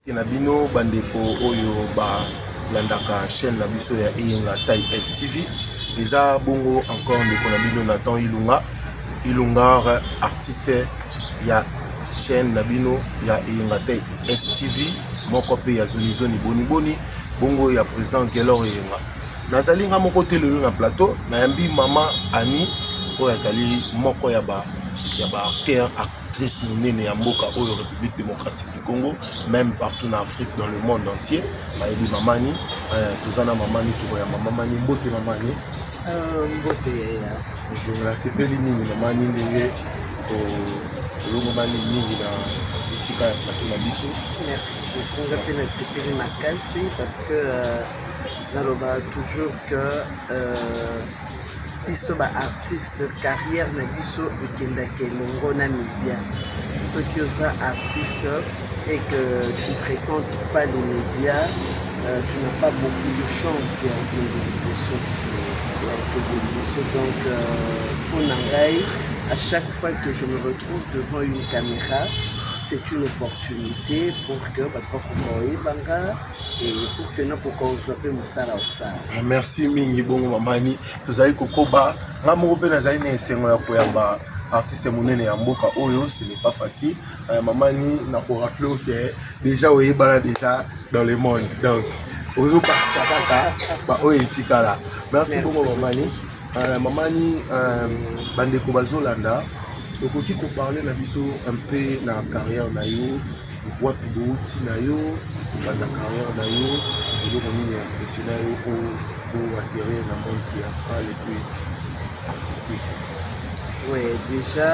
Nabino bandeko oyo ba landaka chaîne na biso ya Eyenga Tai STV. Déjà bongo encore ndeko nabino Nathan Ilunga artiste ya chaîne nabino ya Eyenga Tai STV. Moko pe ya zoni boni bongo ya président Kelor Eyenga. Nazali nga moko te lelo na plateau na yambi mama Ani oyo azali moko ya ba acteur actrice monene ya mboka oyo République démocratique du Congo, même partout en Afrique, dans le monde entier. Maïli Mamani, Tozana Mamani, Touya Mamani, Mbote Mamani. Mbote ya. Je la sepeli mingi Mamani ndenge au Mamani mingi na isika ya plateau na biso. Merci beaucoup. On va sepeli makasi parce que naloba toujours que biso ba artiste carrière na biso ekendaka elongo na média. Soki oza artiste et que tu ne fréquentes pas les médias, tu n'as pas beaucoup de chance à okende liboso. Donc pour Nangai, à chaque fois que je me retrouve devant une caméra, c'est une opportunité pour que et pour que nous puissions. Merci mingi bongo mamani. Tozali kokoba nga moko pe nazali na esengo ya koyamba artiste monene ya mboka oyo, ce n'est pas facile. Mamani na ko rappeler que déjà oyebana déjà dans le monde. Donc ozo partir kaka ba oyo etikala. Merci bongo mamani. Mamani bandeko bazolanda okoki ko parler na biso un peu na carrière na yo, wapi bouti na yo, dans la carrière na yo, et donc on est impressionné pour atterrir dans le monde théâtral et puis artistique. Oui, déjà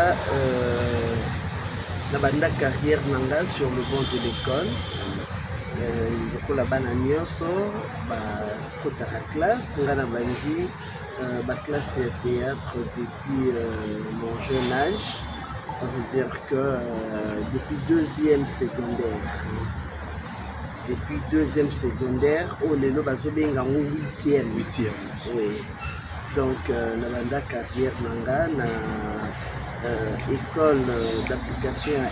dans la carrière nanga sur le banc de l'école, beaucoup la bananioso, côté la classe, ngana bandi. Ma classe de théâtre depuis mon jeune âge, ça veut dire que depuis deuxième secondaire, oh les lots bazobenga en huitième. Oui. Donc la carrière nanga na école d'application à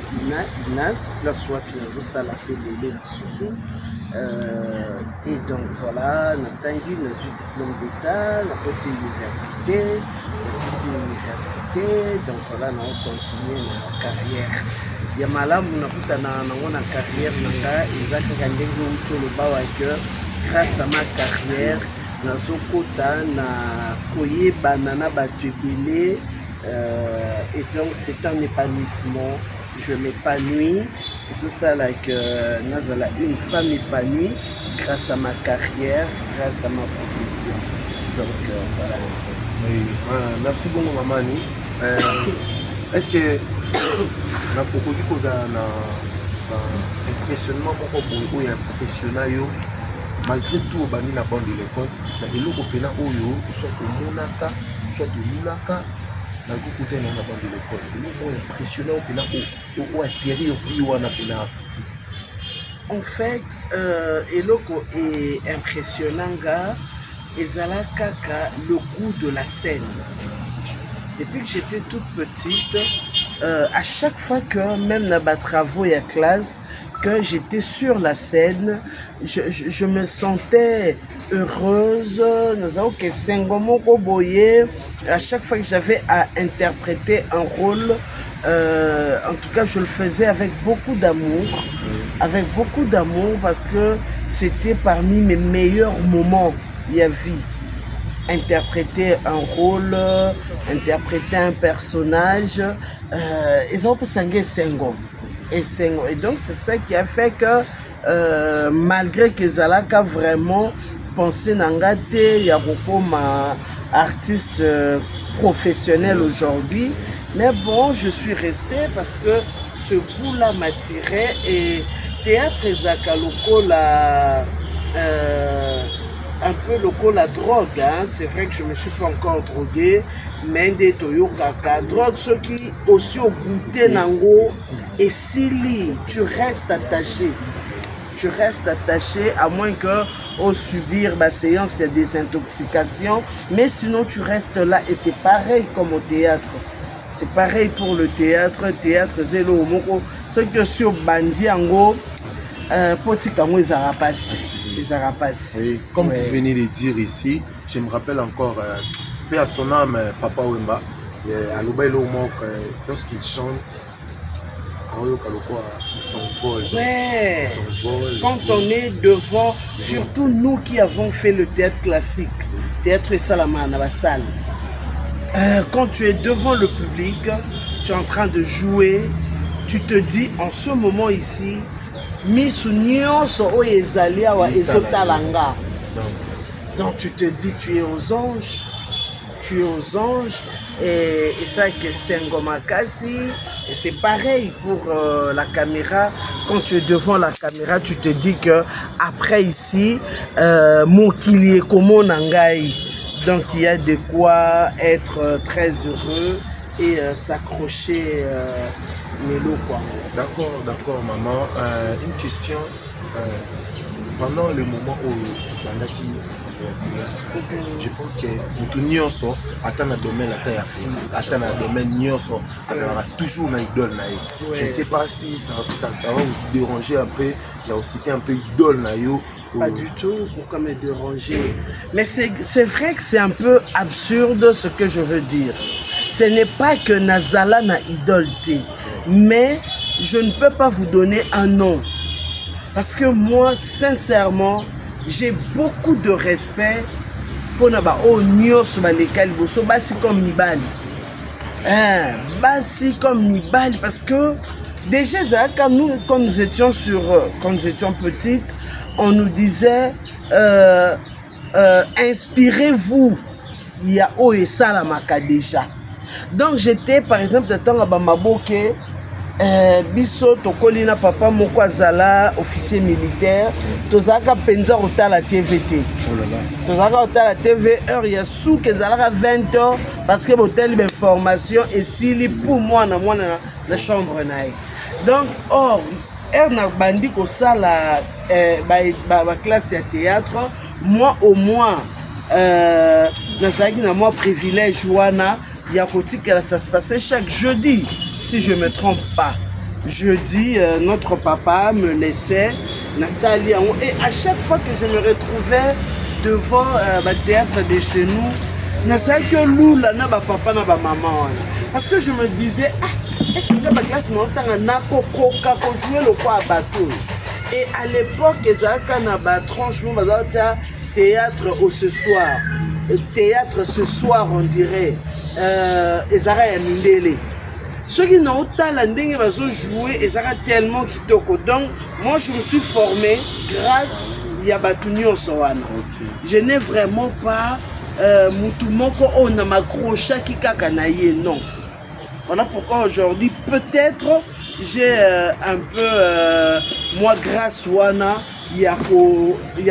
INAS, place où je suis appelé les sous. Et donc voilà, on a eu diplôme d'état, la petite université, donc voilà, on a continué notre carrière. Il y a malam na carrière nanga, grâce à ma carrière, na koye banana batubile. Et donc c'est un épanouissement, je m'épanouis, et tout ça Nazala une femme épanouie grâce à ma carrière, grâce à ma profession. Donc voilà. Oui, merci beaucoup Mamani. Est-ce que na pokoki koza na impressionnement moko boye impressionnant malgré tout bani na bande de l'école na eloko pena oyo soit omonaka soit olulaka na côté na bande de l'école eloko impressionnant pena o atterrir vie wana pena artistique. En fait eloko est impressionnant ga ezala kaka le goût de la scène. Depuis que j'étais toute petite, à chaque fois que même dans mes travaux et à classe, que j'étais sur la scène, je me sentais heureuse. À chaque fois que j'avais à interpréter un rôle, en tout cas je le faisais avec beaucoup d'amour. Avec beaucoup d'amour parce que c'était parmi mes meilleurs moments de la vie. Interpréter un rôle, interpréter un personnage, ils ont pensé Sengo. Et donc c'est ça qui a fait que malgré que Zalaka vraiment pensé Nangate, il y a beaucoup d'artistes professionnels aujourd'hui, mais bon, je suis restée parce que ce goût-là m'attirait et théâtre Zakaloko un peu loco la drogue, hein. C'est vrai que je ne me suis pas encore drogué, mais des toyokaka drogue, ceux qui aussi au goûter nango et si tu restes attaché. Tu restes attaché à moins que au subir ma séance, il y a des intoxications, mais sinon tu restes là et c'est pareil comme au théâtre. C'est pareil pour le théâtre, zélo moko, ceux qui sont bandits en gros. Potikango les arapas. Les arapas. Oui, comme vous venez de dire ici, je me rappelle encore, paix à son âme, Papa Wemba, à l'Obaïlo Mok, lorsqu'il chante, il s'envole. Ouais. Quand on est devant, surtout nous qui avons fait le théâtre classique, théâtre Salamana, la salle, quand tu es devant le public, tu es en train de jouer, tu te dis en ce moment ici, donc tu te dis tu es aux anges, et ça que c'est Ngomakasi, et c'est pareil pour la caméra. Quand tu es devant la caméra, tu te dis que après ici, Mokili est comme Nangai. Donc il y a de quoi être très heureux et s'accrocher Mélo quoi. D'accord maman. Une question. Pendant le moment où je pense que tout nyonso atteint le domaine la taille foot, atteint le domaine nyonso, ça aura toujours une idole. Je ne sais pas si ça va vous déranger un peu. Il y a aussi un peu idole naïo. Pas du tout, pourquoi me déranger? Mais c'est vrai que c'est un peu absurde ce que je veux dire. Ce n'est pas que Nazala n'a idolté, mais je ne peux pas vous donner un nom. Parce que moi, sincèrement, j'ai beaucoup de respect pour Naba. Oh, Nyos, Balekali, Bosso, Bassi comme Mibali. Bassi comme Mibali, parce que déjà, quand nous étions petites, on nous disait inspirez-vous. Il y a O et Salamaka déjà. Donc j'étais par exemple de temps à Bamaboke, biso tokolina papa moko azala officier militaire, tozaka penza otala TVT. Tozaka otala TV heure ya sou que zalaka 20h parce que botel information et s'ili pour moi na la chambre naï. Donc or na bandi ko sala ba classe ya théâtre, moi au moins nazaki na moi privilège wana ya kotikela. Ça se passait chaque jeudi si je me trompe pas. Jeudi notre papa me laissait Nathalie et à chaque fois que je me retrouvais devant le théâtre de chez nous, nazaki que lula na ba papa na ba maman parce que je me disais est-ce que ma classe n'a pas joué le quoi à bateau? Et à l'époque, ils avaient tranchement théâtre ce soir. Théâtre ce soir, on dirait. Ils avaient Mindele. Ceux qui n'ont pas l'ending, ils ont joué, ils avaient tellement kitoko. Donc, moi, je me suis formé grâce à Yabatunio Sowana. Je n'ai vraiment pas Moutoumoko, on a m'accroché qui kakanaye, non. Voilà pourquoi aujourd'hui, peut-être, j'ai un peu, moi, grâce wana, il y a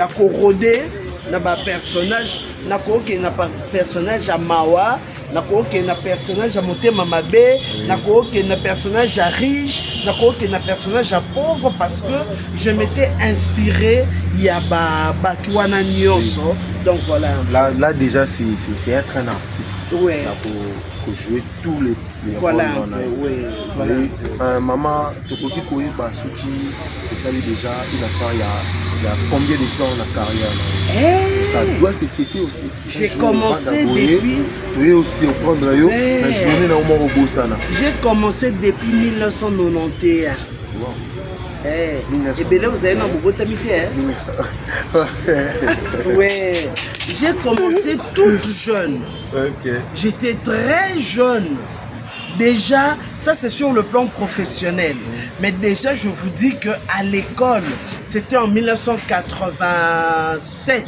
corrodé, n'a pas personnage, n'a pas personnage à Mawa, n'a pas personnage à Motema Mabé, n'a pas personnage à riche, n'a pas personnage à pauvre, parce que je m'étais inspiré, il y a Batouana Nyonso, donc voilà. Là déjà, c'est être un artiste. Oui. Pour jouer tous les voilà, rôles. Oui, voilà. Maman, Tokoki Koyiba Souki, ça lui déjà, il a fait il y a combien de temps dans la carrière? Ça doit se fêter aussi. J'ai commencé depuis. Tu es aussi au prendre la journée dans le robot sana. J'ai commencé depuis 1991. Wow. Et bien là, vous avez un beau tamité. Ouais. J'ai commencé toute jeune. Okay. J'étais très jeune. Déjà, ça c'est sur le plan professionnel. Mais déjà, je vous dis qu'à l'école, c'était en 1987.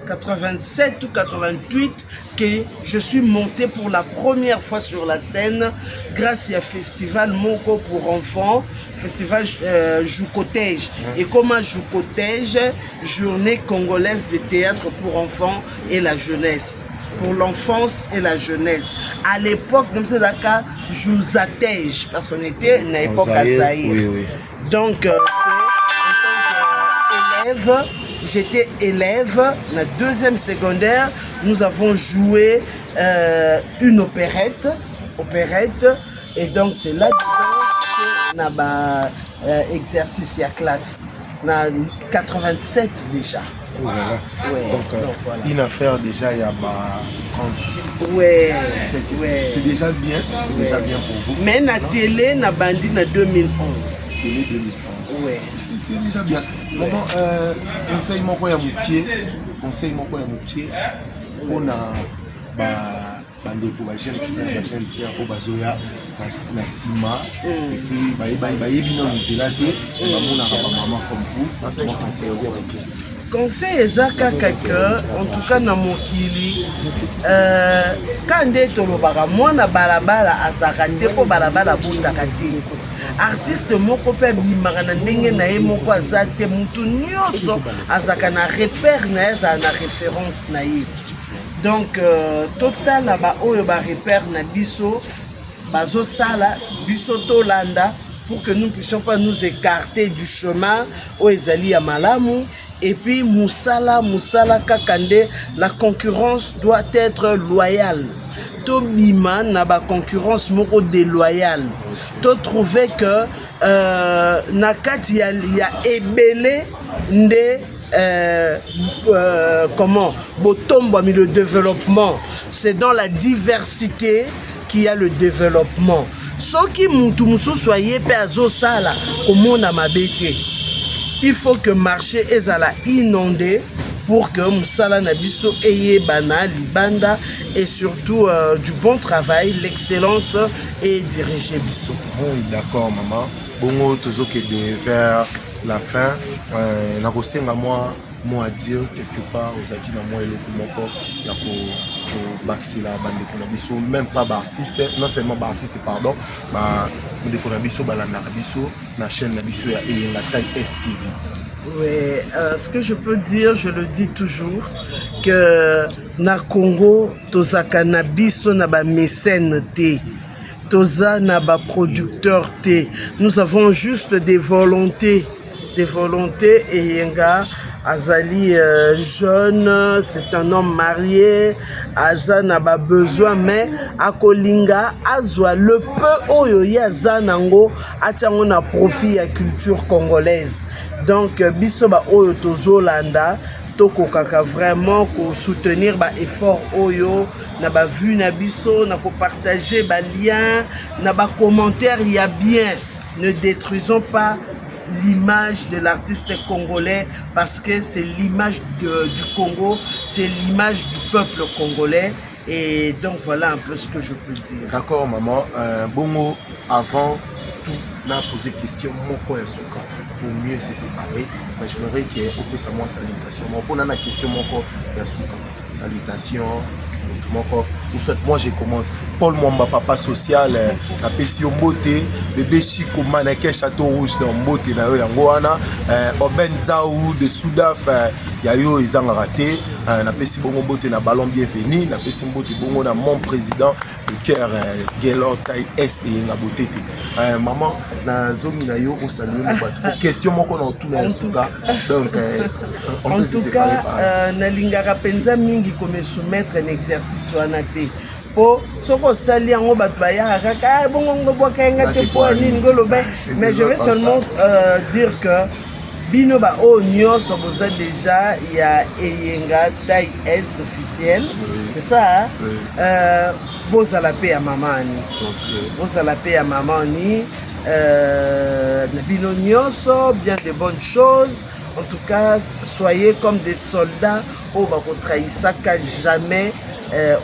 87 ou 88 que je suis monté pour la première fois sur la scène grâce à festival Moko pour enfants, festival Joukotège. Et comme un Joukotège, journée congolaise de théâtre pour enfants et la jeunesse. Pour l'enfance et la jeunesse. À l'époque, je Jouzatège, parce qu'on était à l'époque à Zaïre. Oui, oui. Donc, c'est en tant qu'élève. J'étais élève, la deuxième secondaire, nous avons joué une opérette, et donc c'est là-dedans que exercice à classe. Na 87 déjà. Oh là là. Ouais, donc voilà. Une affaire déjà il y a 30. Ouais. C'est déjà bien, c'est déjà bien pour vous. Mais na télé na bandi na 2011. Télé 2011. Ouais. C'est déjà bien. Maman, conseil moko ya mokie pour na bandeko ba jeune frère ba jeune sœur po bazoya na sima et puis bayebi na nzela te bamonaka ba maman comme vous. Mon conseil conseil eza kaka que en tout cas na mokili ka nde tolobaka mwana balabala azaka te mpo balabala abundaka te. Artiste moko mpe abimaka na ndenge na ye moko aza te, mutu nyonso azaka na repère na ye, azala na référence na ye. Donc totala baoyo barepère na biso bazosala biso tolanda pour que nous ne puissions pas nous écarter du chemin oyo ezali ya malamu. Et puis musala kakande, la concurrence doit être loyale. To bima na ba concurrence moko déloyale. To trouver que nakati ya ebele nde comment botombo mi le développement. C'est dans la diversité qu'il y a le développement. Soki mutu mususu aye pe azosala komona mabete. Il faut que le marché ezala inondé pour que musala na biso eye bana libanda et surtout du bon travail, l'excellence et diriger biso. Oui, d'accord maman. Bongo tozokende vers la fin. Nakosenga moi à dire quelque part aux acquis na moi eloko moko ya ko baxila bandeko na biso, même pas artiste, non seulement artiste pardon, bandeko na biso balanda biso na chaîne na biso ya Eyenga TAI-S TV. Oui, ce que je peux dire, je le dis toujours, que na Congo tozaka na biso na ba mécène te, toza na ba producteur te. Nous avons juste des volontés Eyenga Azali jeune, c'est un homme marié, Aza n'a pas besoin, mais Akolinga, Azwa, le peu oyo yaza nango, atiango na profit à culture congolaise. Donc, bisoba oyo tozolanda, toko kaka vraiment ko soutenir ba effort oyo, na ba vu na biso, na ko partager ba lien, na ba commentaire y a bien. Ne détruisons pas l'image de l'artiste congolais parce que c'est l'image du Congo, c'est l'image du peuple congolais et donc voilà un peu ce que je peux dire. D'accord maman, bongo avant tout, là poser question moko ya suka pour mieux se séparer, mais j'aimerais qu'il y ait au sa moi salutation. Mon pour la question moko ya suka, salutation. Moi j'ai commencé Paul Mwamba papa social na pesi mbote bébé Chico maneke Château Rouge dans mbote na yo yango wana Oben Zaou de Soudaf ya yo ezanga raté na pesi bongo mbote na ballon bienvenu na pesi mbote bongo na mon président le cœur Gelor TAI-S Eyenga botete maman na zomi na yo o saluer mo bato question moko na tout na suka donc en tout cas na lingaka penza mingi comme soumettre un exercice wana te po soko sali yango bato bayaka kaka bongo ngobwaka yenga te po nini ngoloba mais je vais seulement dire que bino ba o nyonso boza déjà il y a Eyenga TAI-S officiel, c'est ça hein? Boza la paix à mamani, boza la paix à mamani, bino nyonso bien de bonnes choses. En tout cas, soyez comme des soldats au bako trahisaka jamais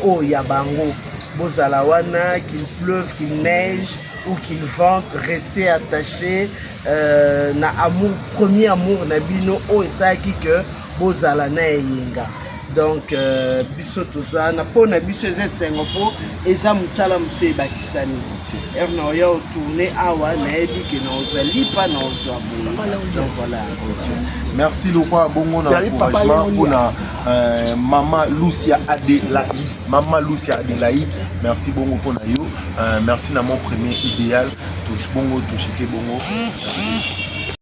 au yabango. Bozala wana, qu'il pleuve, qu'il neige ou qu'il vente, restez attachés na amour, premier amour na bino o esaki que bozala na Eyenga. Donc biso toza na po na biso eza sengo po eza musala muso ebakisani. On a tourné awa na ebi que na ozwa lipa na ozwa bola. Donc voilà. Merci le roi bongo na encouragement pour na maman Lucia Adelaï. Maman Lucia Adelaï, merci bongo pour na yo. Merci na mon premier idéal. Bongo touché bongo. Merci.